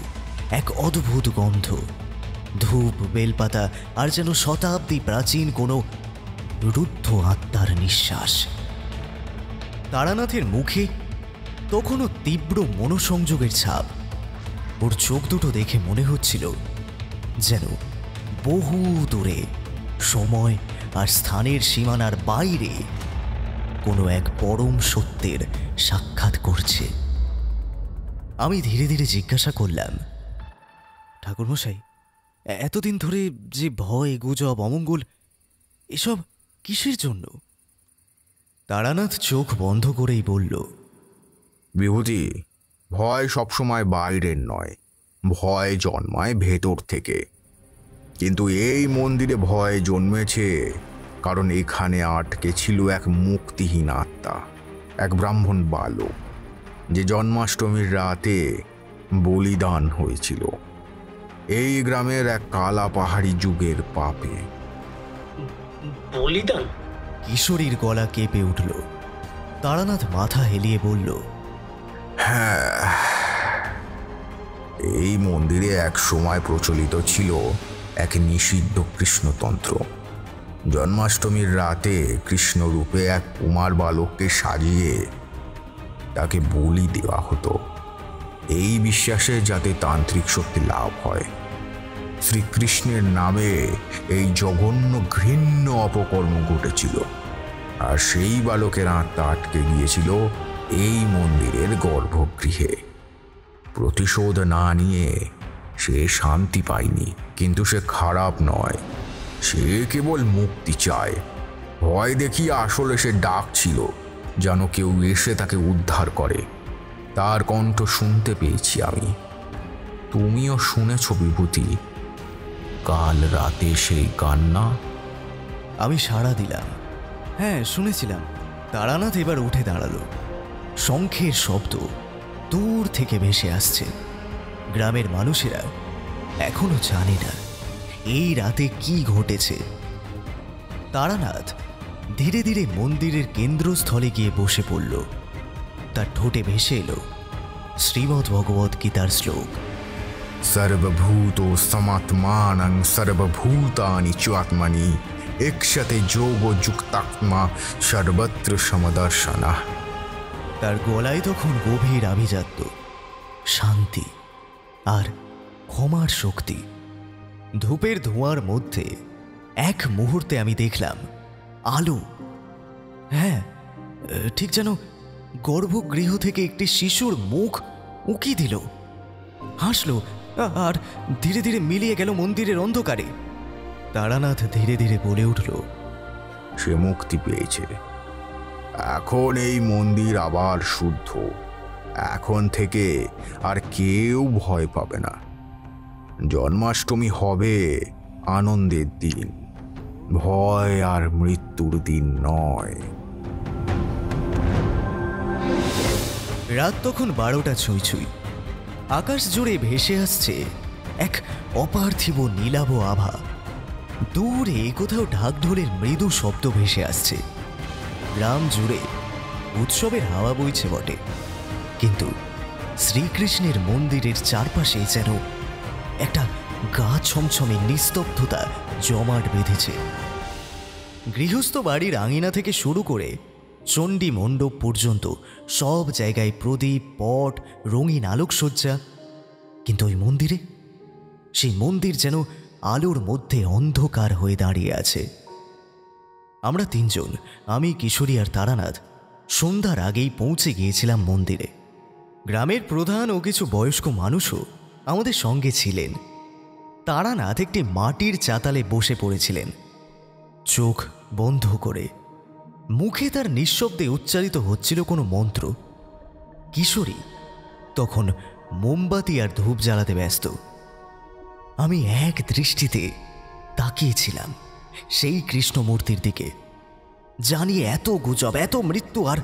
এক অদ্ভুত গন্ধ। ধূপ, বেলপাতা আর যেন শতাব্দী প্রাচীন কোনো রুদ্ধ আত্মার নিঃশ্বাস। তারানাথের মুখে তখনও তীব্র মনোসংযোগের ছাপ। ওর চোখ দুটো দেখে মনে হচ্ছিল যেন বহু দূরে, সময় আর স্থানের সীমানার বাইরে কোনো এক পরম সত্যের সাক্ষাৎ করছে। আমি ধীরে ধীরে জিজ্ঞাসা করলাম, ঠাকুরমশাই, এতদিন ধরে যে ভয়, গুজব, অমঙ্গল, এসব কিসের জন্য? তারানাথ চোখ বন্ধ করেই বলল, বিভূতি, ভয় সবসময় বাইরের নয়, ভয় জন্মায় ভেতর থেকে। কিন্তু এই মন্দিরে ভয় জন্মেছে কারণ এখানে আটকে ছিল এক মুক্তিহীন আত্মা, এক ব্রাহ্মণ বালক, যে জন্মাষ্টমীর রাতে বলিদান হয়েছিল এই গ্রামের এক কালা পাহাড়ি যুগের পাপে। বলিদান? কিশোরীর গলা কেঁপে উঠল। তারানাথ মাথা হেলিয়ে বলল, হ্যাঁ, এই মন্দিরে এক সময় প্রচলিত ছিল এক নিষিদ্ধ কৃষ্ণতন্ত্র। জন্মাষ্টমীর রাতে কৃষ্ণরূপে এক কুমার বালককে সাজিয়ে তাকে বলি দেওয়া হতো, এই বিশ্বাসে যাতে তান্ত্রিক শক্তি লাভ হয়। শ্রীকৃষ্ণের নামে এই জঘন্য ঘৃণ্য অপকর্ম ঘটেছিল, আর সেই বালকের আত্মা আটকে গিয়েছিল এই মন্দিরের গর্ভগৃহে। প্রতিশোধ না নিয়ে সে শান্তি পায়নি, কিন্তু সে খারাপ নয়, সে কেবল মুক্তি চায়। ভয় দেখিয়ে আসলে সে ডাকছিল যেন কেউ এসে তাকে উদ্ধার করে। তার কণ্ঠ শুনতে পেয়েছি আমি, তুমিও শুনেছ বিভূতি, কাল রাতে সেই কান্না। আমি সাড়া দিলাম, হ্যাঁ শুনেছিলাম, তারানাথ এবার উঠে দাঁড়ালো। শঙ্খের শব্দ দূর থেকে ভেসে আসছে। গ্রামের মানুষেরা এখনো জানে না এই রাতে কি ঘটেছে। তারানাথ ধীরে ধীরে মন্দিরের কেন্দ্রস্থলে গিয়ে বসে পড়ল। তার ঠোঁটে ভেসে এলো শ্রীমদ্ ভগবদ্ গীতার শ্লোক, সর্বভূতো সমাত্মানং সর্বভূতানি চাত্মনি একসাথে যোগ যুক্তাত্মা সর্বত্র সমদর্শনা। তার গলায় তখন গভীর আভিজাত্য, শান্তি আর ক্ষমার শক্তি। ধূপের ধোঁয়ার মধ্যে এক মুহূর্তে আমি দেখলাম আলো। হ্যাঁ, ঠিক যেন গর্ভগৃহ থেকে একটি শিশুর মুখ উঁকি দিল, হাসল আর ধীরে ধীরে মিলিয়ে গেল মন্দিরের অন্ধকারে। তারানাথ ধীরে ধীরে বলে উঠল, সে মুক্তি পেয়েছে। এখন এই মন্দির আবার শুদ্ধ। এখন থেকে আর কেউ ভয় পাবে না। জন্মাষ্টমী হবে আনন্দের দিন, ভয় আর মৃত্যুর দিন নয়। রাত তখন 12টা ছুঁই ছুঁই। আকাশ জুড়ে ভেসে আসছে এক অপার্থিব নীলাভ আভা। দূরে কোথাও ঢাকঢোলের মৃদু শব্দ ভেসে আসছে। গ্রাম জুড়ে উৎসবের হাওয়া বইছে বটে, কিন্তু শ্রীকৃষ্ণের মন্দিরের চারপাশে যেন একটা গা ছমছমে নিস্তব্ধতা জমাট বেঁধেছে। গৃহস্থ বাড়ির আঙিনা থেকে শুরু করে চণ্ডী মণ্ডপ পর্যন্ত সব জায়গায় প্রদীপ, পট, রঙিন আলোকসজ্জা। কিন্তু ওই মন্দিরে, সেই মন্দির যেন আলোর মধ্যে অন্ধকার হয়ে দাঁড়িয়ে আছে। আমরা তিনজন, আমি, কিশোরী আর তারানাথ, সন্ধ্যার আগেই পৌঁছে গিয়েছিলাম মন্দিরে। গ্রামের প্রধান ও কিছু বয়স্ক মানুষও আমাদের সঙ্গে ছিলেন। তারানাথ একটি মাটির চাতালে বসে পড়েছিলেন, চোখ বন্ধ করে। মুখে তার নিঃশব্দে উচ্চারিত হচ্ছিল কোনো মন্ত্র। কিশোরী তখন মোমবাতি আর ধূপ জ্বালাতে ব্যস্ত। আমি এক দৃষ্টিতে তাকিয়েছিলাম সেই কৃষ্ণমূর্তির দিকে। জানি এত গুজব, এত মৃত্যু আর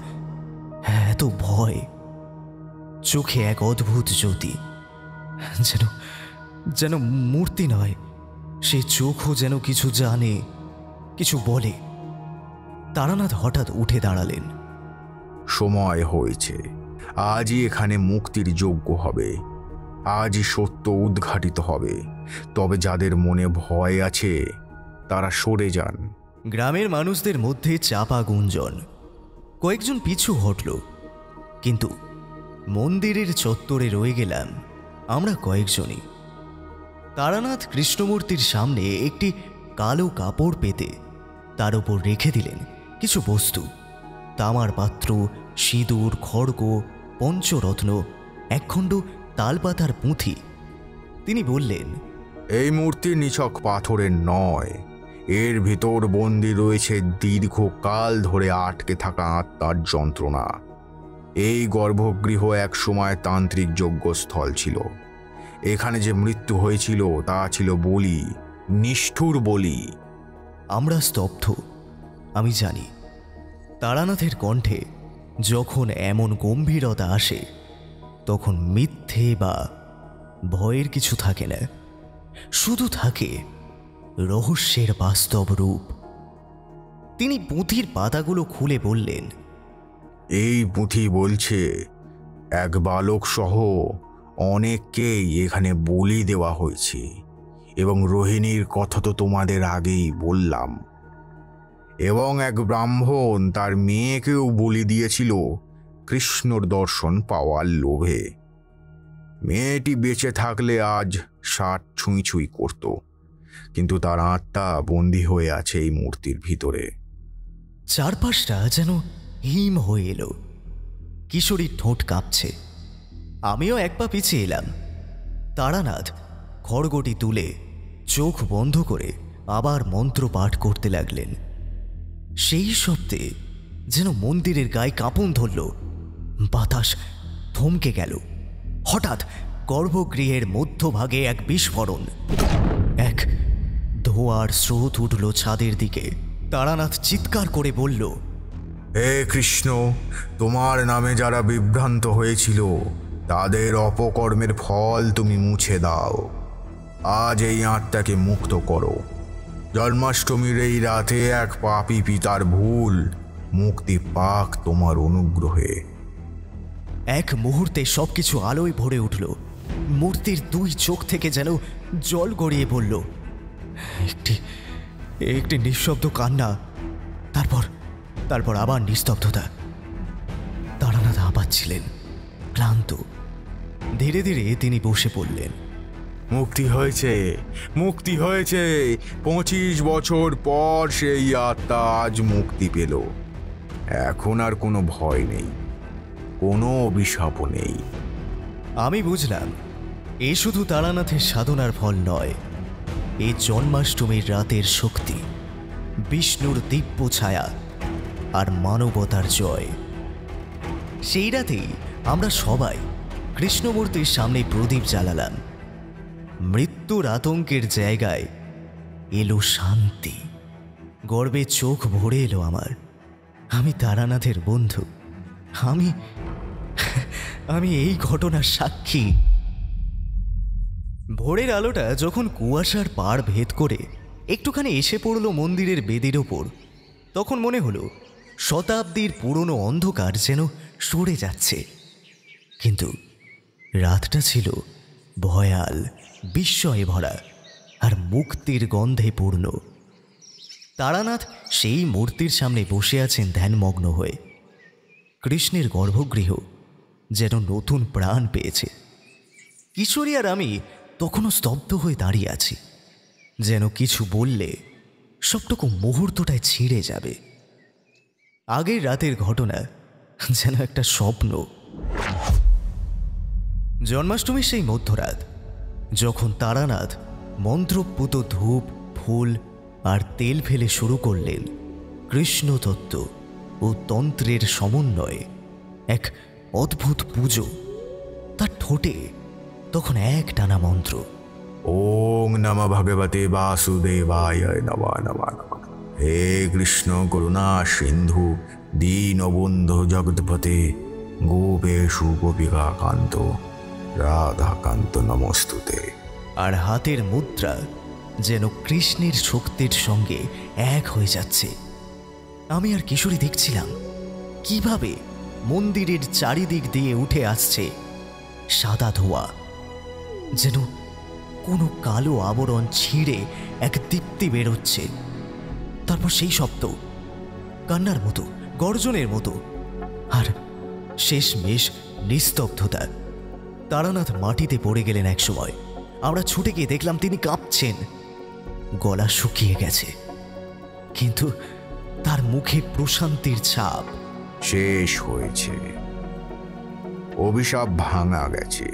এত ভয়। চোখে এক অদ্ভুত জ্যোতি, যেন যেন মূর্তি নয়, সে চোখও যেন কিছু জানে, কিছু বলে। তারানাথ হঠাৎ উঠে দাঁড়ালেন। সময় হয়েছে, আজই এখানে মুক্তির যজ্ঞ হবে। আজই সত্য উদ্ঘাটিত হবে। তবে যাদের মনে ভয় আছে তারা সরে যান। গ্রামের মানুষদের মধ্যে চাপা গুঞ্জন। কয়েকজন পিছু হটল, কিন্তু মন্দিরের চত্বরে রয়ে গেলাম আমরা কয়েকজনই। তারানাথ কৃষ্ণমূর্তির সামনে একটি কালো কাপড় পেতে তার উপর রেখে দিলেন কিছু বস্তু, তামার পাত্র, সিঁদুর, খড়গ, পঞ্চরত্ন, একখণ্ড তালপাতার পুঁথি। তিনি বললেন, এই মূর্তি নিছক পাথরের নয়, এর ভিতর বন্দী রয়েছে দীর্ঘকাল ধরে আটকে থাকা আত্মার যন্ত্রণা। এই গর্ভগৃহ এক সময় তান্ত্রিক যজ্ঞস্থল ছিল। এখানে যে মৃত্যু হয়েছিল তা ছিল বলি, নিষ্ঠুর বলি। আমরা স্তব্ধ। আমি জানি তারানাথের কণ্ঠে যখন এমন গম্ভীরতা আসে, তখন মিথ্যে বা ভয়ের কিছু থাকে না, শুধু থাকে রহস্যের বাস্তব রূপ। তিনি পুঁথির পাতাগুলো খুলে বললেন, এই পুঁথি বলছে এক বালক সহ অনেককেই এখানে বলি দেওয়া হয়েছে, এবং রোহিণীর কথা তো তোমাদের আগেই বললাম। এবং এক ব্রাহ্মণ তার মেয়েকেও বলি দিয়েছিল কৃষ্ণর দর্শন পাওয়ার লোভে। মেয়েটি বেঁচে থাকলে আজ 60 ছুঁই ছুঁই করত, কিন্তু তার আত্মা বন্দী হয়ে আছে এই মূর্তির ভিতরে। চারপাশটা যেন হিম হয়ে এলো। কিশোরীর ঠোঁট কাঁপছে। আমিও এক পা পিছিয়ে এলাম। তারানাথ খড়গটি তুলে চোখ বন্ধ করে আবার মন্ত্র পাঠ করতে লাগলেন। সেই শব্দে যেন মন্দিরের গায়ে কাঁপন ধরল। বাতাস থমকে গেল। হঠাৎ গর্ভগৃহের মধ্যভাগে এক বিস্ফোরণ। এক ধোঁয়ার স্রোত উঠল ছাদের দিকে। তারানাথ চিৎকার করে বলল, হে কৃষ্ণ, তোমার নামে যারা বিভ্রান্ত হয়েছিল তাদের অপকর্মের ফল তুমি মুছে দাও। আজ এই আত্মাকে মুক্ত করো। জন্মাষ্টমীর এই রাতে এক পাপী পিতার ভুল মুক্তি পাক তোমার অনুগ্রহে। এক মুহূর্তে সবকিছু আলোয় ভরে উঠল। মূর্তির দুই চোখ থেকে যেন জল গড়িয়ে পড়ল। একটি নিঃশব্দ কান্না, তারপর আবার নিস্তব্ধতা। তারানাথ হাঁপাচ্ছিলেন, ক্লান্ত। ধীরে ধীরে তিনি বসে পড়লেন। মুক্তি হয়েছে, মুক্তি হয়েছে। 25 বছর পর সেই আত্মা আজ মুক্তি পেল। এখন আর কোনো ভয় নেই, কোনো অভিশাপও নেই। আমি বুঝলাম, এ শুধু তারানাথের সাধনার ফল নয়, এ জন্মাষ্টমীর রাতের শক্তি, বিষ্ণুর দিব্য ছায়া আর মানবতার জয়। সেই রাতেই আমরা সবাই কৃষ্ণমূর্তির সামনে প্রদীপ জ্বালালাম। মৃত্যুর আতঙ্কের জায়গায় এলো শান্তি। গর্বে চোখ ভরে এলো আমার। আমি তারানাথের বন্ধু, আমি এই ঘটনার সাক্ষী। ভোরের আলোটা যখন কুয়াশার পাড় ভেদ করে একটুখানি এসে পড়ল মন্দিরের বেদির ওপর, তখন মনে হলো শতাব্দীর পুরনো অন্ধকার যেন সরে যাচ্ছে। কিন্তু রাতটা ছিল ভয়াল, বিস্ময়ে ভরা আর মুক্তির গন্ধে পূর্ণ। তারানাথ সেই মূর্তির সামনে বসে আছেন ধ্যানমগ্ন হয়ে। কৃষ্ণের গর্ভগৃহ যেন নতুন প্রাণ পেয়েছে। কিশোরী আর আমি তখনও স্তব্ধ হয়ে দাঁড়িয়ে আছি, যেন কিছু বললে সবটুকু মুহূর্তটায় ছিঁড়ে যাবে। আগের রাতের ঘটনা যেন একটা স্বপ্ন। জন্মাষ্টমীর সেই মধ্যরাত, যখন তারানাথ মন্ত্রপুত ধূপ, ফুল আর তেল ফেলে শুরু করলেন কৃষ্ণতত্ত্ব ও তন্ত্রের সমন্বয়ে এক অদ্ভুত পুজো, তার ঠোঁটে তখন এক টানা মন্ত্র, ওং নমঃ ভগবতে বাসুদেবায় নমঃ নমঃ নমঃ। হে কৃষ্ণ করুণা সিন্ধু দীনবন্ধু জগৎপতে গোপেষু গোপিকা কান্ত রাধাকান্ত নমস্তুতে। আর হাতের মুদ্রা যেন কৃষ্ণের শক্তির সঙ্গে এক হয়ে যাচ্ছে। আমি আর কিশোরী দেখছিলাম কিভাবে মন্দিরের চারিদিক দিয়ে উঠে আসছে সাদা ধোঁয়া, যেন কোনো কালো আবরণ ছিঁড়ে এক দীপ্তি বেরোচ্ছে। তারপর সেই শব্দ, কান্নার মতো, গর্জনের মতো, আর শেষমেশ নিস্তব্ধতা। তারানাথ মাটিতে পড়ে গেলেন একসময়। আমরা ছুটে গিয়ে দেখলাম তিনি কাঁপছেন, গলা শুকিয়ে গেছে, কিন্তু তার মুখে প্রশান্তির ছাপ। শেষ হয়েছে, অভিশাপ ভাঙা গেছে।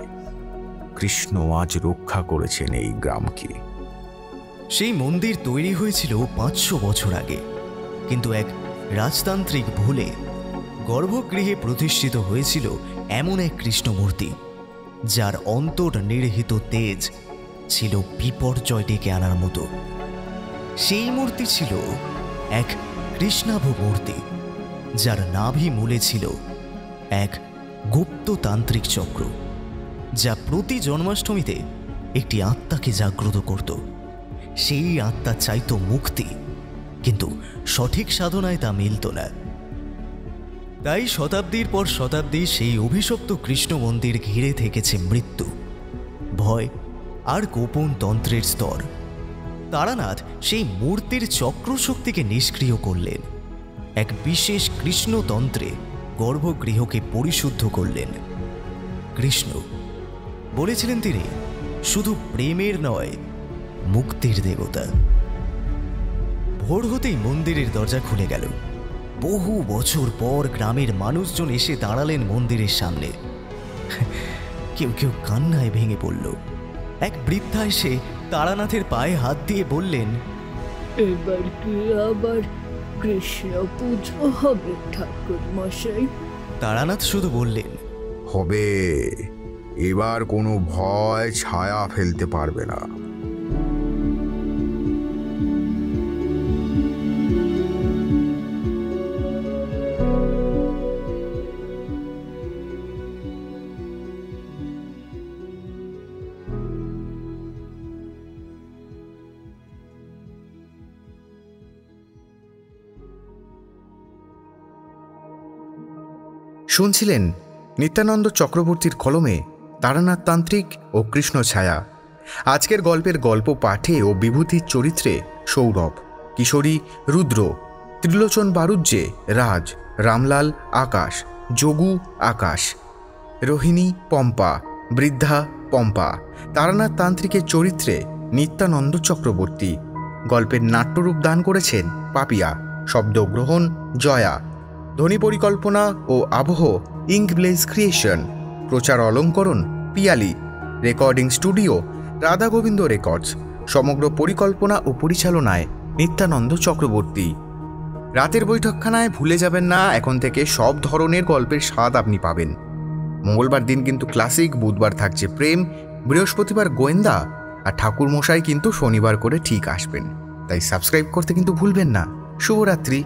কৃষ্ণ আজ রক্ষা করেছেন এই গ্রামকে। সেই মন্দির তৈরি হয়েছিল 500 বছর আগে, কিন্তু এক রাজতান্ত্রিক ভুলে গর্ভগৃহে প্রতিষ্ঠিত হয়েছিল এমন এক কৃষ্ণমূর্তি, যার অন্তর্নিহিত তেজ ছিল বিপর্যয় ডেকে আনার মতো। সেই মূর্তি ছিল এক কৃষ্ণাভ মূর্তি, যার নাভি মূলে ছিল এক গুপ্ততান্ত্রিক চক্র, যা প্রতি জন্মাষ্টমীতে একটি আত্মাকে জাগ্রত করত। সেই আত্মা চাইত মুক্তি, কিন্তু সঠিক সাধনায় তা মিলত না। তাই শতাব্দীর পর শতাব্দী সেই অভিশপ্ত কৃষ্ণ মন্দির ঘিরে থেকেছে মৃত্যু, ভয় আর গোপন তন্ত্রের স্তর। তারানাথ সেই মূর্তির চক্রশক্তিকে নিষ্ক্রিয় করলেন, এক বিশেষ কৃষ্ণতন্ত্রে গর্ভগৃহকে পরিশুদ্ধ করলেন। কৃষ্ণ বলেছিলেন তিনি শুধু প্রেমের নয়, মুক্তির দেবতা। ভোর হতেই মন্দিরের দরজা খুলে গেল। বহু বছর পর গ্রামের মানুষজন এসে দাঁড়ালেন মন্দিরের সামনে। কেউ কেউ কান্নায় ভেঙে পড়ল। এক বৃদ্ধা এসে তারানাথের পায়ে হাত দিয়ে বললেন, এবার কি আবার কৃষ্ণ পুজো হবে ঠাকুর মশাই? তারানাথ শুধু বললেন, হবে। এবার কোনো ভয় ছায়া ফেলতে পারবে না। শুনছিলেন নিত্যানন্দ চক্রবর্তীর কলমে তারানাথ তান্ত্রিক ও কৃষ্ণ ছায়া। আজকের গল্পের গল্প পাঠে ও বিভূতির চরিত্রে সৌরভ, কিশোরী রুদ্র, ত্রিলোচন বারুজ্যে রাজ, রামলাল আকাশ, যোগু আকাশ, রোহিণী পম্পা, বৃদ্ধা পম্পা, তারানাথ তান্ত্রিকের চরিত্রে নিত্যানন্দ চক্রবর্তী। গল্পের নাট্যরূপ দান করেছেন পাপিয়া, শব্দগ্রহণ জয়া, ধ্বনি পরিকল্পনা ও আবহ ইঙ্কব্লেজ ক্রিয়েশন, প্রচার অলঙ্করণ Piyali, recording studio Radha Gobinda records, সমগ্র পরিকল্পনা ও পরিচালনায় নিত্যানন্দ চক্রবর্তী। রাতের বৈঠকখানায় ভুলে যাবেন না, এখন থেকে সব ধরনের গল্পের স্বাদ আপনি পাবেন। মঙ্গলবার দিন কিন্তু ক্লাসিক, বুধবার থাকছে প্রেম, বৃহস্পতিবার গোয়েন্দা, আর ঠাকুরমশাই কিন্তু শনিবার করে ঠিক আসবেন। তাই সাবস্ক্রাইব করতে কিন্তু ভুলবেন না। শুভরাত্রি।